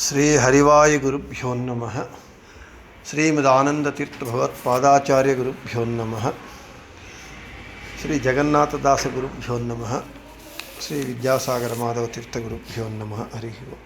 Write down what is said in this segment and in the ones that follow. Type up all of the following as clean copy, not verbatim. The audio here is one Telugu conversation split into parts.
శ్రీ హరివాయు గురుభ్యో నమః. శ్రీమదానందతీర్థ భగవత్పాదాచార్య గురుభ్యో నమః. శ్రీ జగన్నాథదాస గురుభ్యో నమః. శ్రీ విద్యాసాగర మాధవ తీర్థ గురుభ్యో నమః. హరి ఓం.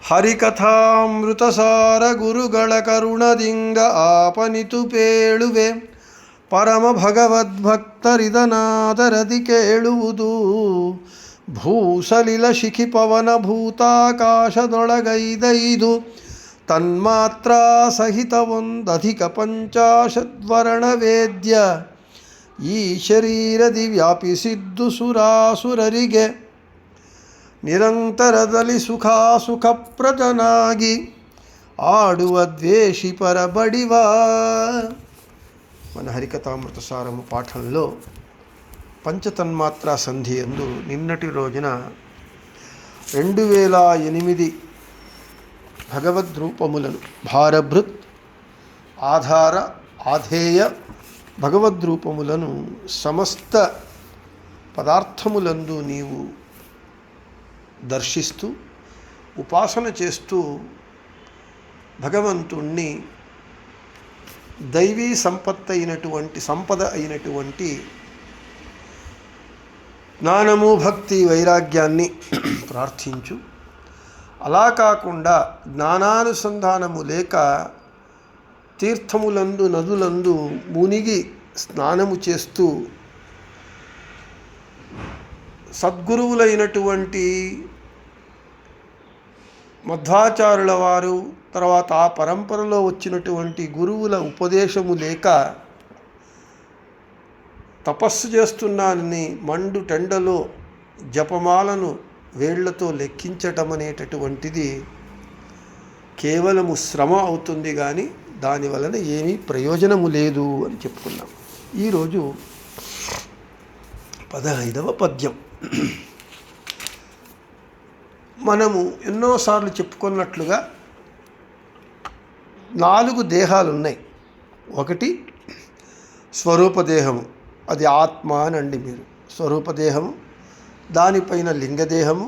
ಹರಿಕಥಾಮೃತಸಾರ ಗುರುಗಳ ಕರುಣದಿಂಗ ಆಪನಿತು ಪೇಳುವೆ ಪರಮ ಭಗವದ್ಭಕ್ತರಿದನಾದರದಿ ಕೇಳುವುದು. ಭೂಸಲಿಲ ಶಿಖಿ ಪವನ ಭೂತಾಕಾಶದೊಳಗೈದೈದು ತನ್ಮಾತ್ರ ಸಹಿತವೊಂದಧಿಕ ಪಂಚಾಶದ್ವರ್ಣ ವೇದ್ಯ ಈ ಶರೀರದಿ ವ್ಯಾಪಿಸಿದ್ದು ಸುರಾಸುರರಿಗೆ ನಿರಂತರದಲ್ಲಿ ಸುಖಪ್ರದನಾಗಿ ಆಡುವ ದ್ವೇಷಿ ಪರಬಡಿವ. మన హరికథామృత సారము పాఠంలో పంచతన్మాత్రా సంధి యందు నిన్నటి రోజున 2008 భగవద్రూపములను భారభృత్ ఆధార ఆధేయ భగవద్రూపములను సమస్త పదార్థములందు నీవు దర్శిస్తూ ఉపాసన చేస్తూ భగవంతుణ్ణి దైవీ సంపద అయినటువంటి జ్ఞానము భక్తి వైరాగ్యాన్ని ప్రార్థించు. అలా కాకుండా జ్ఞానానుసంధానము లేక తీర్థములందు నదులందు మునిగి స్నానము చేస్తూ సద్గురువులైనటువంటి మధ్వాచార్యుల వారు తర్వాత ఆ పరంపరలో వచ్చినటువంటి గురువుల ఉపదేశము లేక తపస్సు చేస్తున్నానని మండు టెండలో జపమాలను వేళ్లతో లెక్కించటం అనేటటువంటిది కేవలము శ్రమ అవుతుంది, కానీ దాని వలన ఏమీ ప్రయోజనము లేదు అని చెప్పుకున్నాం. ఈరోజు 15వ పద్యం. మనము ఎన్నోసార్లు చెప్పుకున్నట్లుగా 4 దేహాలు ఉన్నాయి. ఒకటి స్వరూపదేహము, అది ఆత్మ అనండి మీరు. స్వరూపదేహము, దానిపైన లింగదేహము,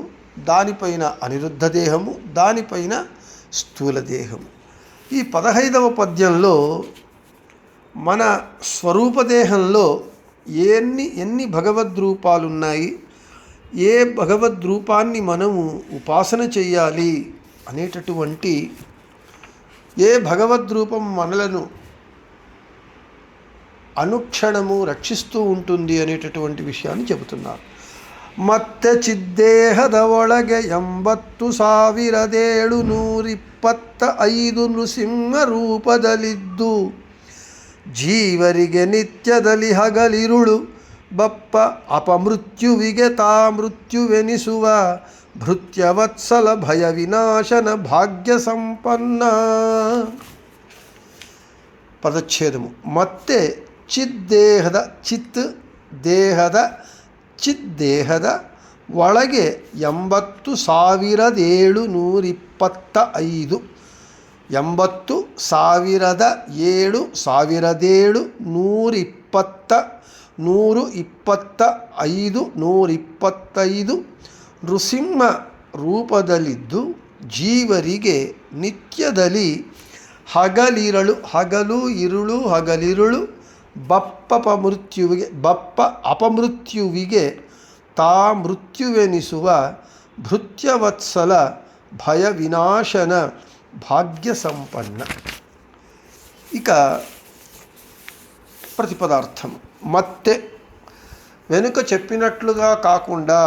దానిపైన అనిరుద్ధ దేహము, దానిపైన స్థూలదేహము. ఈ 15వ పద్యంలో మన స్వరూపదేహంలో ఎన్ని భగవద్రూపాలున్నాయి, ఏ భగవద్రూపాన్ని మనము ఉపాసన చెయ్యాలి అనేటటువంటి, ఏ భగవద్రూపం మనలను అనుక్షణము రక్షిస్తూ ఉంటుంది అనేటటువంటి విషయాన్ని చెబుతున్నారు. ಮತ್ತೆ ಚಿದ್ದೇಹದ ಒಳಗೆ 80,725 ನೃಸಿಂಹ ರೂಪದಲ್ಲಿದ್ದು ಜೀವರಿಗೆ ನಿತ್ಯದಲ್ಲಿ ಹಗಲಿರುಳು ಬಪ್ಪ ಅಪಮೃತ್ಯುವಿಗೆ ತಾ ಮೃತ್ಯುವೆನಿಸುವ ಭೃತ್ಯವತ್ಸಲ ಭಯ ವಿನಾಶನ ಭಾಗ್ಯ ಸಂಪನ್ನ. ಪದಚ್ಛೇದము. ಮತ್ತೆ ಚಿದ್ದೇಹದ ಒಳಗೆ 80,725 125 ನೃಸಿಂಹ ರೂಪದಲ್ಲಿದ್ದು ಜೀವರಿಗೆ ನಿತ್ಯದಲ್ಲಿ ಹಗಲಿರುಳು ಬಪ್ಪ ಅಪಮೃತ್ಯುವಿಗೆ ತಾ ಮೃತ್ಯುವೆನಿಸುವ ಭೃತ್ಯವತ್ಸಲ ಭಯ ವಿನಾಶನ ಭಾಗ್ಯ ಸಂಪನ್ನ. ఇక ప్రతిపదార్థం. ಮತ್ತೆ వెనుక చెప్పినట్లుగా కాకుండా,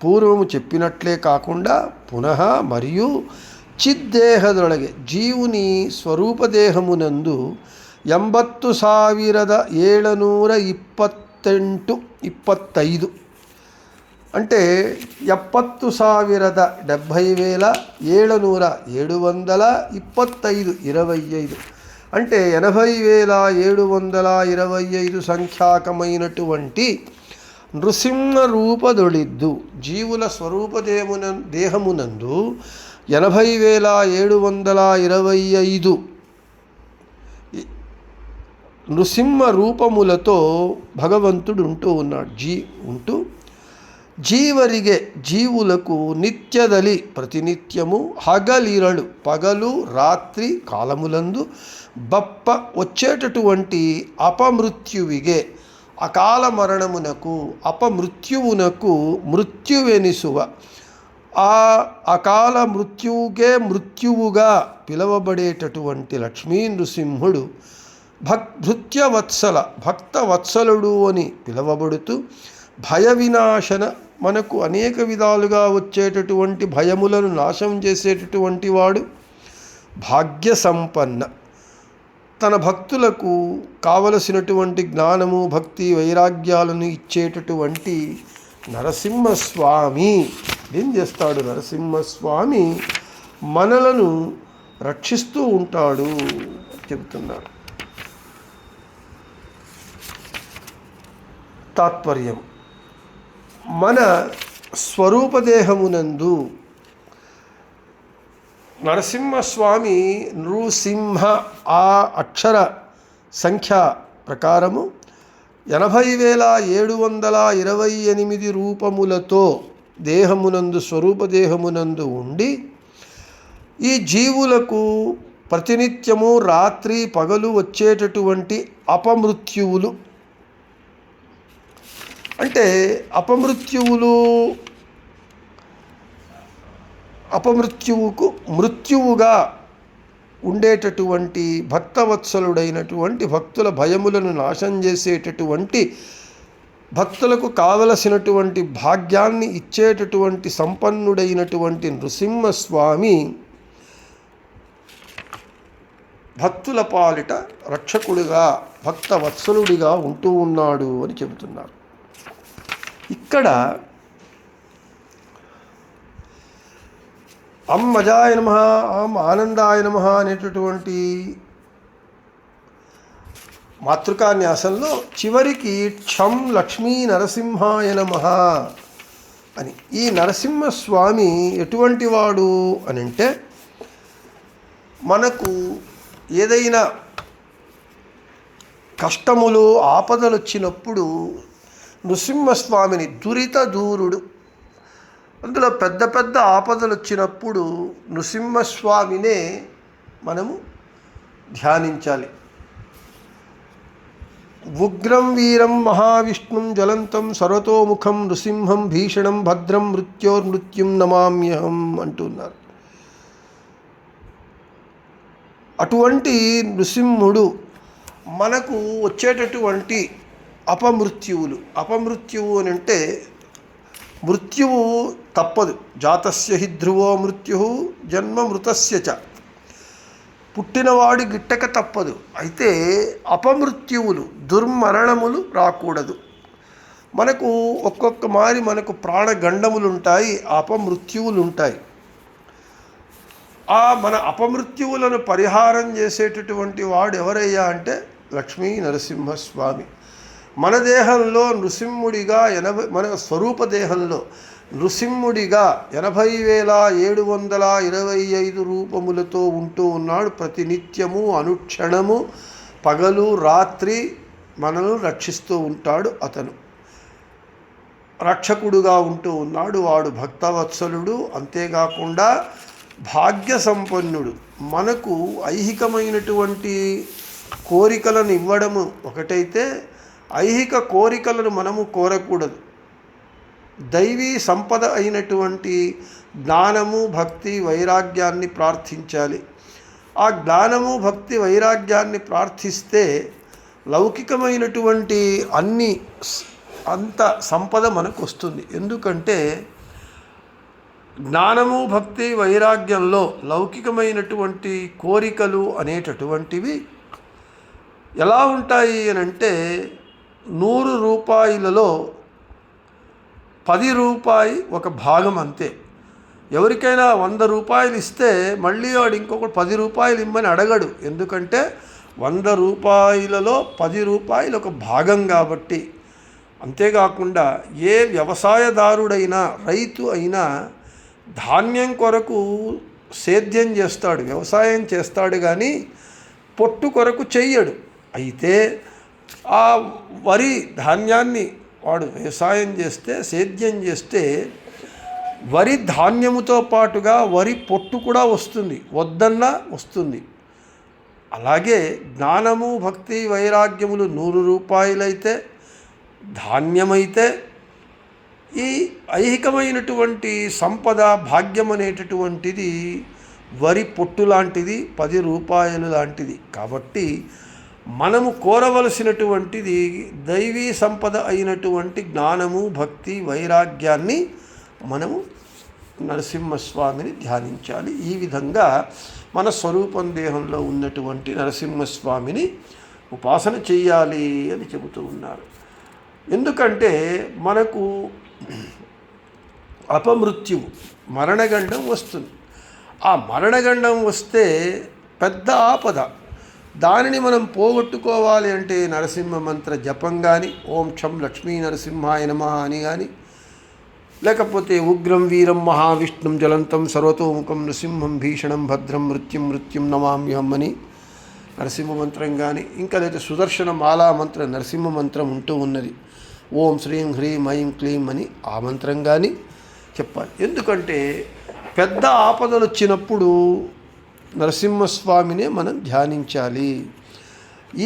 పూర్వము చెప్పినట్లే కాకుండా పునః మరియు చిద్దేహదొಳಗೆ జీవుని స్వరూపదేహమునందు 80,725 అంటే 70,725 అంటే 80,725 సంఖ్యాకమైనటువంటి నృసింహ రూపదొళిద్దు జీవుల దేహమునందు 80,725 నృసింహ రూపములతో భగవంతుడు ఉంటూ ఉన్నాడు. ఉంటూ జీవರಿಗೆ జీవులకు నిత్యదలి ప్రతినిత్యము హగలిరಳು పగలు రాత్రి కాలములందు బప్ప వచ్చేటటువంటి అపమృత్యువిగే అకాల మరణమునకు అపమృత్యువునకు మృత్యువెనిసువ ఆ అకాల మృత్యువుకే మృత్యువుగా పిలువబడేటటువంటి లక్ష్మీ నృసింహుడు భృత్యవత్సల భక్తవత్సలుడు అని పిలువబడుతూ భయ వినాశన మనకు అనేక విధాలుగా వచ్చేటటువంటి భయములను నాశనం చేసేటటువంటి వాడు, భాగ్య సంపన్న తన భక్తులకు కావలసినటువంటి జ్ఞానము భక్తి వైరాగ్యాలను ఇచ్చేటటువంటి నరసింహస్వామి ఏం చేస్తాడు? నరసింహస్వామి మనలను రక్షిస్తూ ఉంటాడు చెబుతున్నాడు. తాత్పర్యం: మన స్వరూపదేహమునందు నరసింహస్వామి నృసింహ ఆ అక్షర సంఖ్య ప్రకారము 80,728 రూపములతో దేహమునందు స్వరూపదేహమునందు ఉండి ఈ జీవులకు ప్రతినిత్యము రాత్రి పగలు వచ్చేటటువంటి అపమృత్యువులు అంటే అపమృత్యువుకు మృత్యువుగా ఉండేటటువంటి భక్తవత్సలుడైనటువంటి భక్తుల భయములను నాశనం చేసేటటువంటి భక్తులకు కావలసినటువంటి భాగ్యాన్ని ఇచ్చేటటువంటి సంపన్నుడైనటువంటి నృసింహస్వామి భక్తుల పాలిట రక్షకుడిగా భక్తవత్సలుడిగా ఉంటూ ఉన్నాడు అని చెబుతున్నారు. ఇక్కడ అమ్మజాయ నమః ఆనందాయ నమః అనేటటువంటి మాతృకాన్యాసంలో చివరికి క్షం లక్ష్మీ నరసింహాయ నమః అని. ఈ నరసింహస్వామి ఎటువంటి వాడు అని అంటే మనకు ఏదైనా కష్టములు ఆపదలు వచ్చినప్పుడు నృసింహస్వామిని దురిత దూరుడు, అందులో పెద్ద పెద్ద ఆపదలు వచ్చినప్పుడు నృసింహస్వామినే మనము ధ్యానించాలి. ఉగ్రం వీరం మహావిష్ణుం జ్వలంతం సర్వతోముఖం నృసింహం భీషణం భద్రం మృత్యోర్మృత్యుం నమామ్యహం అంటున్నారు. అటువంటి నృసింహుడు మనకు వచ్చేటటువంటి అపమృత్యువు అని అంటే మృత్యువు తప్పదు. జాతస్య హి ధ్రువో మృత్యు జన్మ మృతస్య చ, పుట్టినవాడి గిట్టక తప్పదు. అయితే అపమృత్యువులు దుర్మరణములు రాకూడదు. మనకు ఒక్కొక్క మారి మనకు ప్రాణగండములు ఉంటాయి, అపమృత్యువులు ఉంటాయి. మన అపమృత్యువులను పరిహారం చేసేటటువంటి వాడు ఎవరయ్యా అంటే లక్ష్మీ నరసింహస్వామి. మన దేహంలో నృసింహుడిగా మన స్వరూప దేహంలో నృసింహుడిగా 80,725 రూపములతో ఉంటూ ఉన్నాడు. ప్రతినిత్యము అనుక్షణము పగలు రాత్రి మనల్ని రక్షిస్తూ ఉంటాడు. అతను రక్షకుడుగా ఉంటూ ఉన్నాడు. వాడు భక్తవత్సలుడు. అంతేకాకుండా భాగ్య సంపన్నుడు. మనకు ఐహికమైనటువంటి కోరికలను ఇవ్వడము ఒకటైతే ఐహిక కోరికలను మనము కోరకూడదు. దైవీ సంపద అయినటువంటి జ్ఞానము భక్తి వైరాగ్యాన్ని ప్రార్థించాలి. ఆ జ్ఞానము భక్తి వైరాగ్యాన్ని ప్రార్థిస్తే లౌకికమైనటువంటి అంత సంపద మనకు వస్తుంది. ఎందుకంటే జ్ఞానము భక్తి వైరాగ్యంలో లౌకికమైనటువంటి కోరికలు అనేటటువంటివి ఎలా ఉంటాయి అని అంటే 100 రూపాయలలో 10 రూపాయి ఒక భాగం అంతే. ఎవరికైనా 100 రూపాయలు ఇస్తే మళ్ళీ వాడు ఇంకొక 10 రూపాయలు ఇమ్మని అడగడు. ఎందుకంటే 100 రూపాయలలో 10 రూపాయలు ఒక భాగం కాబట్టి. అంతేకాకుండా ఏ వ్యవసాయదారుడైనా రైతు అయినా ధాన్యం కొరకు సేద్యం చేస్తాడు, వ్యవసాయం చేస్తాడు, కానీ పొట్టు కొరకు చెయ్యడు. అయితే ఆ వరి ధాన్యాన్ని వాడు వ్యవసాయం చేస్తే, సేద్యం చేస్తే వరి ధాన్యముతో పాటుగా వరి పొట్టు కూడా వస్తుంది, వద్దన్నా వస్తుంది. అలాగే జ్ఞానము, భక్తి, వైరాగ్యములు 100 రూపాయలైతే, ధాన్యమైతే ఈ ఐహికమైనటువంటి సంపద, భాగ్యం అనేటటువంటిది వరి పొట్టు లాంటిది, 10 రూపాయలు లాంటిది. కాబట్టి మనము కోరవలసినటువంటిది దైవీ సంపద అయినటువంటి జ్ఞానము, భక్తి, వైరాగ్యాన్ని మనము నరసింహస్వామిని ధ్యానించాలి. ఈ విధంగా మన స్వరూపం దేహంలో ఉన్నటువంటి నరసింహస్వామిని ఉపాసన చెయ్యాలి అని చెబుతూ ఉన్నారు. ఎందుకంటే మనకు అపమృత్యువు, మరణగండం వస్తుంది. ఆ మరణగండం వస్తే పెద్ద ఆపద. దానిని మనం పోగొట్టుకోవాలి అంటే నరసింహ మంత్ర జపం కానీ, ఓం క్షం లక్ష్మీ నరసింహాయ నమః అని కానీ, లేకపోతే ఉగ్రం వీరం మహావిష్ణుం జ్వలంతం సర్వతోముఖం నృసింహం భీషణం భద్రం మృత్యుం నమామ్యహం అని నరసింహ మంత్రం కానీ, ఇంకా లేదా సుదర్శన మాలా మంత్రం నరసింహ మంత్రం ఉంటూ ఉన్నది. ఓం శ్రీం హ్రీం ఐం క్లీం అని ఆ మంత్రం కానీ చెప్పాలి. ఎందుకంటే పెద్ద ఆపదలు వచ్చినప్పుడు నరసింహస్వామినే మనం ధ్యానించాలి.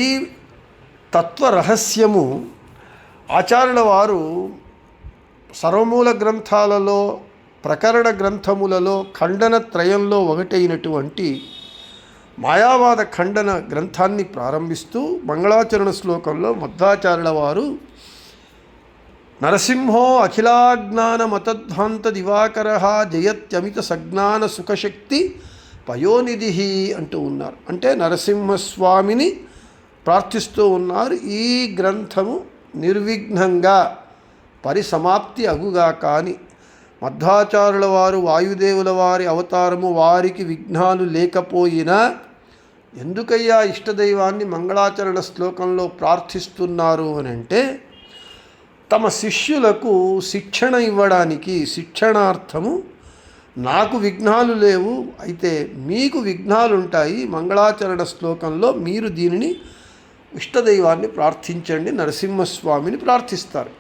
ఈ తత్వ రహస్యము ఆచార్యుల వారు సర్వమూల గ్రంథాలలో, ప్రకరణ గ్రంథములలో ఖండన త్రయంలో ఒకటైనటువంటి మాయావాద ఖండన గ్రంథాన్ని ప్రారంభిస్తూ మంగళాచరణ శ్లోకంలో మధ్వాచార్యుల వారు నరసింహో అఖిలాజ్ఞాన మతధ్వాంత దివాకర జయత్యమిత సజ్ఞాన సుఖశక్తి పయోనిధి అంటూ ఉన్నారు. అంటే నరసింహస్వామిని ప్రార్థిస్తూ ఉన్నారు. ఈ గ్రంథము నిర్విఘ్నంగా పరిసమాప్తి అగుగా కానీ మధ్వాచార్యుల వారు వాయుదేవుల వారి అవతారము, వారికి విఘ్నాలు లేకపోయినా ఎందుకయ్యా ఇష్టదైవాన్ని మంగళాచరణ శ్లోకంలో ప్రార్థిస్తున్నారు అని అంటే తమ శిష్యులకు శిక్షణ ఇవ్వడానికి, శిక్షణార్థము నాకు విఘ్నాలు లేవు, అయితే మీకు విఘ్నాలు ఉంటాయి, మంగళాచరణ శ్లోకంలో మీరు దీనిని ఇష్టదైవాన్ని ప్రార్థించండి, నరసింహస్వామిని ప్రార్థిస్తారు.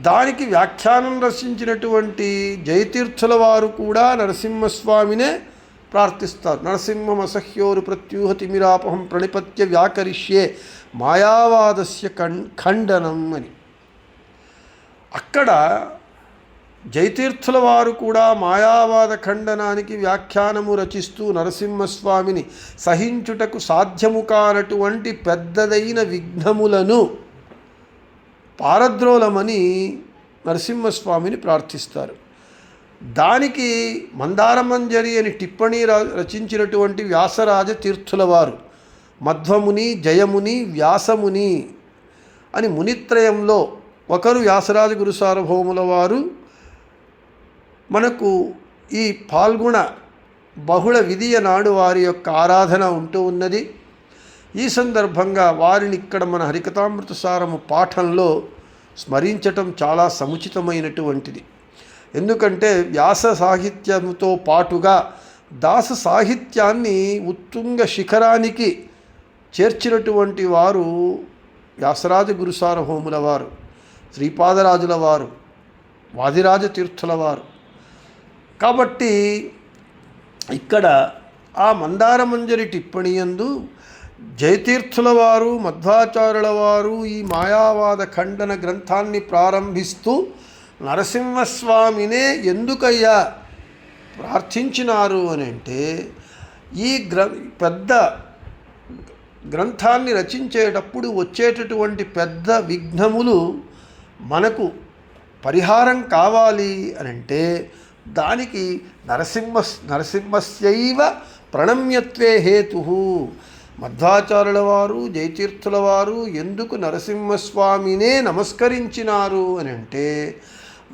దానికి వ్యాఖ్యానం రచించినటువంటి జయతీర్థుల వారు కూడా నరసింహస్వామినే ప్రార్థిస్తారు. నరసింహమసహ్యోరు ప్రత్యూహతిమిరాపహం ప్రణిపత్య వ్యాకరిష్యే మాయావాదస్య ఖండనం అని. అక్కడ జయతీర్థుల వారు కూడా మాయావాద ఖండనానికి వ్యాఖ్యానము రచిస్తూ నరసింహస్వామిని సహించుటకు సాధ్యము కానటువంటి పెద్దదైన విఘ్నములను పారద్రోలమని నరసింహస్వామిని ప్రార్థిస్తారు. దానికి మందారమంజరి అని టిప్పణి రచించినటువంటి వ్యాసరాజ తీర్థుల వారు మధ్వముని, జయముని, వ్యాసముని అని మునిత్రయంలో ఒకరు వ్యాసరాజ గురు సార్వభౌముల వారు మనకు ఈ పాల్గొన బహుళ విధియ నాడు వారి యొక్క ఆరాధన ఉంటూ ఉన్నది. ఈ సందర్భంగా వారిని ఇక్కడ మన హరికథామృత సారము పాఠంలో స్మరించటం చాలా సముచితమైనటువంటిది. ఎందుకంటే వ్యాస సాహిత్యముతో పాటుగా దాస సాహిత్యాన్ని ఉత్తుంగ శిఖరానికి చేర్చినటువంటి వారు వ్యాసరాజ గురు సార్వభౌముల వారు, శ్రీపాదరాజుల వారు, వాదిరాజ తీర్థుల వారు. కాబట్టి ఇక్కడ ఆ మందారమంజరి టిప్పణియందు జయతీర్థుల వారు, మధ్వాచార్యుల వారు ఈ మాయావాద ఖండన గ్రంథాన్ని ప్రారంభిస్తూ నరసింహస్వామినే ఎందుకయ్యా ప్రార్థించినారు అని అంటే ఈ పెద్ద గ్రంథాన్ని రచించేటప్పుడు వచ్చేటటువంటి పెద్ద విఘ్నములు మనకు పరిహారం కావాలి అని అంటే దానికి నరసింహస్యైవ ప్రణమ్యత్వే హేతు. మధ్వాచార్యుల వారు, జయతీర్థుల వారు ఎందుకు నరసింహస్వామినే నమస్కరించినారు అని అంటే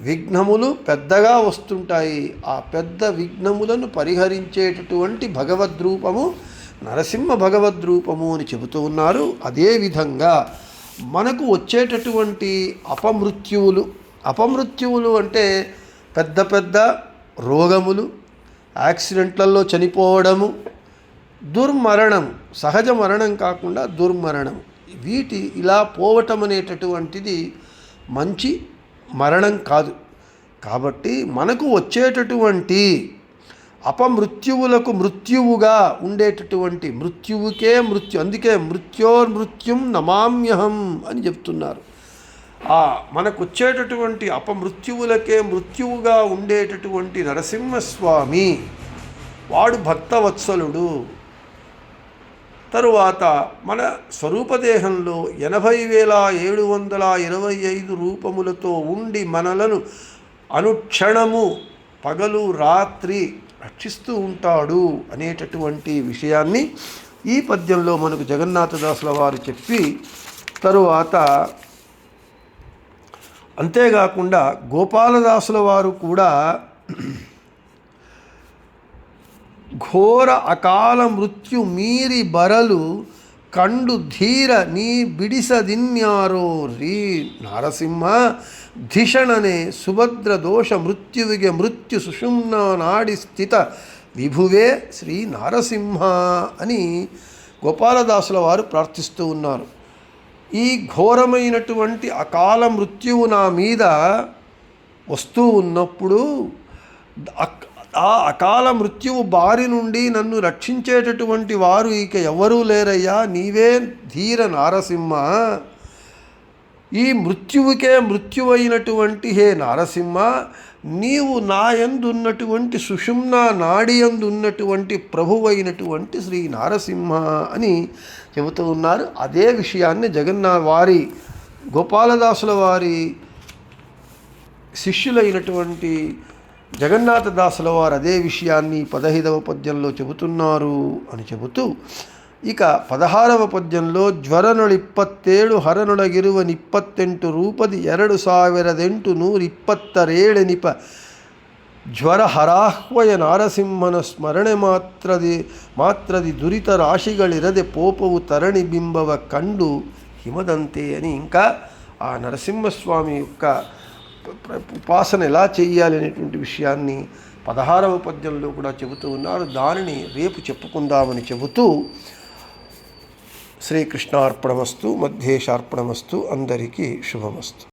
విఘ్నములు పెద్దగా వస్తుంటాయి. ఆ పెద్ద విఘ్నములను పరిహరించేటటువంటి భగవద్రూపము నరసింహ భగవద్రూపము అని చెబుతూ ఉన్నారు. అదేవిధంగా మనకు వచ్చేటటువంటి అపమృత్యువులు అంటే పెద్ద పెద్ద రోగములు, యాక్సిడెంట్లలో చనిపోవడము, దుర్మరణం, సహజ మరణం కాకుండా దుర్మరణం, వీటి ఇలా పోవటం అనేటటువంటిది మంచి మరణం కాదు. కాబట్టి మనకు వచ్చేటటువంటి అపమృత్యువులకు మృత్యువుగా ఉండేటటువంటి మృత్యువుకే మృత్యు, అందుకే మృత్యోర్మృత్యుం నమామ్యహం అని చెప్తున్నారు. మనకు వచ్చేటటువంటి అపమృత్యువులకే మృత్యువుగా ఉండేటటువంటి నరసింహస్వామి వాడు భక్తవత్సలుడు. తరువాత మన స్వరూపదేహంలో 80,725 రూపములతో ఉండి మనలను అనుక్షణము పగలు రాత్రి రక్షిస్తూ ఉంటాడు అనేటటువంటి విషయాన్ని ఈ పద్యంలో మనకు జగన్నాథదాసుల వారు చెప్పి, తరువాత అంతేకాకుండా గోపాలదాసుల వారు కూడా ఘోర అకాల మృత్యు మీరి బరలు కండు ధీర నీ ಬಿಡಿಸದಿನ್ಯಾರೋ ರೀ ನರಸಿಂಹ ಧಿಷಣನೆ ಸುಭದ್ರ ದೋಷ ಮೃತ್ಯುವಿಗೆ ಮೃತ್ಯು ಸುಷುಮ್ನ ನಾಡಿ స్థిత విభువే శ్రీ నారసింహ అని గోపాలదాసుల వారు ప్రార్థిస్తూ ఉన్నారు. ఈ ఘోరమైనటువంటి అకాల మృత్యువు నా మీద వస్తూ ఉన్నప్పుడు ఆ అకాల మృత్యువు బారి నుండి నన్ను రక్షించేటటువంటి వారు ఇక ఎవరూ లేరయ్యా, నీవే ధీర నారసింహ. ఈ మృత్యువుకే మృత్యువైనటువంటి హే నారసింహ, నీవు నా యందున్నటువంటి సుషుమ్న నాడి యందున్నటువంటి ప్రభువైనటువంటి శ్రీ నారసింహ అని చెబుతూ ఉన్నారు. అదే విషయాన్ని వారి గోపాలదాసుల వారి శిష్యులైనటువంటి జగన్నాథదాసుల వారు అదే విషయాన్ని 15వ పద్యంలో చెబుతున్నారు అని చెబుతూ, ఇక 16వ పద్యంలో జ్వరనుళ27 ಹರನೊಳಗಿರುವನಿಪ್ಪತ್ತೆಂಟು ರೂಪದಿ 2008 ಜ್ವರ ಹರಾಹ್ವಯ ನಾರಸಿಂಹನ ಸ್ಮರಣೆ ಮಾತ್ರದಿ ದುರಿತ ರಾಶಿಗಳಿರದೆ ಪೋಪವು ತರಣಿ ಬಿಂಬವ ಕಂಡು హిమదంతే అని ఇంకా ఆ నరసింహస్వామి యొక్క ఉపాసన ఎలా చేయాలి అనేటువంటి విషయాన్ని 16వ పద్యంలో కూడా చెబుతూ ఉన్నారు. దానిని రేపు చెప్పుకుందామని చెబుతూ శ్రీకృష్ణార్పణమస్తు, మధ్యేశార్పణమస్తు, అందరికీ శుభమస్తు.